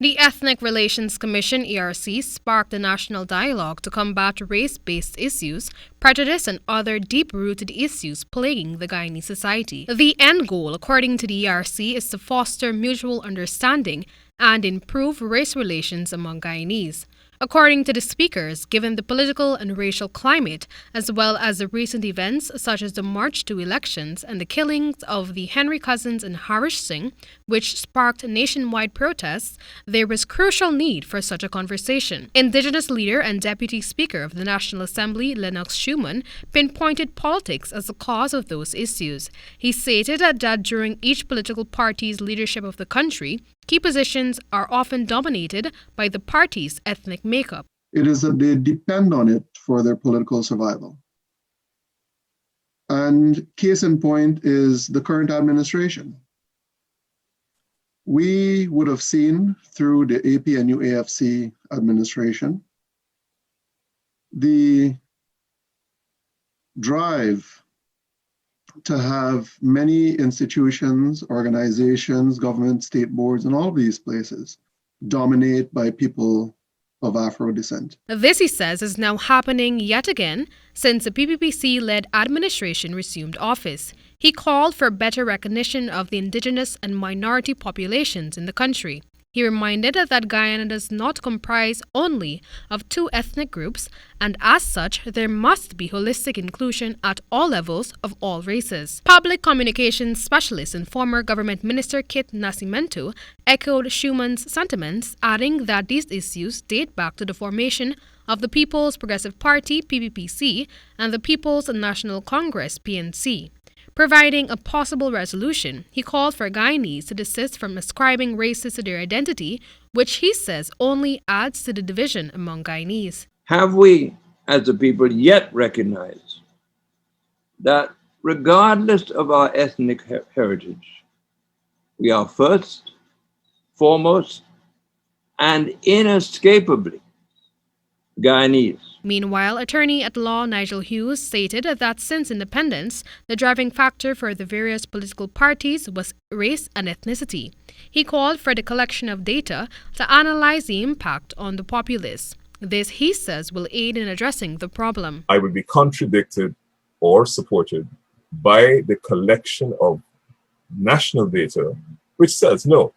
The Ethnic Relations Commission (ERC) sparked a national dialogue to combat race-based issues, prejudice, and other deep-rooted issues plaguing the Guyanese society. The end goal, according to the ERC, is to foster mutual understanding and improve race relations among Guyanese. According to the speakers, given the political and racial climate, as well as the recent events such as the March to elections and the killings of the Henry Cousins and Harish Singh, which sparked nationwide protests, there was crucial need for such a conversation. Indigenous leader and Deputy Speaker of the National Assembly, Lennox Schumann, pinpointed politics as the cause of those issues. He stated that during each political party's leadership of the country, key positions are often dominated by the party's ethnic makeup. It is that they depend on it for their political survival. And case in point is the current administration. We would have seen through the APNU AFC administration the drive to have many institutions, organizations, government, state boards, and all of these places dominate by people of Afro descent. This, he says, is now happening yet again since the PPPC-led administration resumed office. He called for better recognition of the indigenous and minority populations in the country. He reminded that Guyana does not comprise only of two ethnic groups, and as such, there must be holistic inclusion at all levels of all races. Public communications specialist and former government minister Kit Nascimento echoed Schumann's sentiments, adding that these issues date back to the formation of the People's Progressive Party (PPPC) and the People's National Congress (PNC). Providing a possible resolution, he called for Guyanese to desist from ascribing races to their identity, which he says only adds to the division among Guyanese. Have we, as a people, yet recognized that regardless of our ethnic heritage, we are first, foremost, and inescapably Guyanese? Meanwhile, attorney-at-law Nigel Hughes stated that since independence, the driving factor for the various political parties was race and ethnicity. He called for the collection of data to analyze the impact on the populace. This, he says, will aid in addressing the problem. I would be contradicted or supported by the collection of national data which says, no,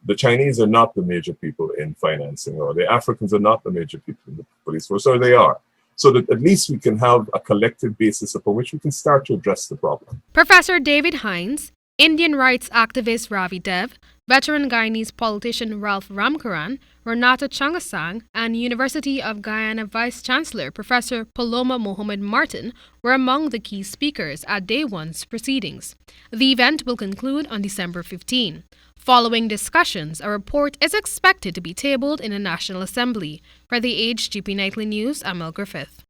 the Chinese are not the major people in financing, or the Africans are not the major people in the police force, or they are. So that at least we can have a collective basis upon which we can start to address the problem. Professor David Hines, Indian rights activist Ravi Dev, veteran Guyanese politician Ralph Ramkaran, Renata Changasang, and University of Guyana Vice-Chancellor Professor Paloma Mohamed Martin were among the key speakers at Day 1's proceedings. The event will conclude on December 15. Following discussions, a report is expected to be tabled in the National Assembly. For the Age GP Nightly News, Amel Griffith.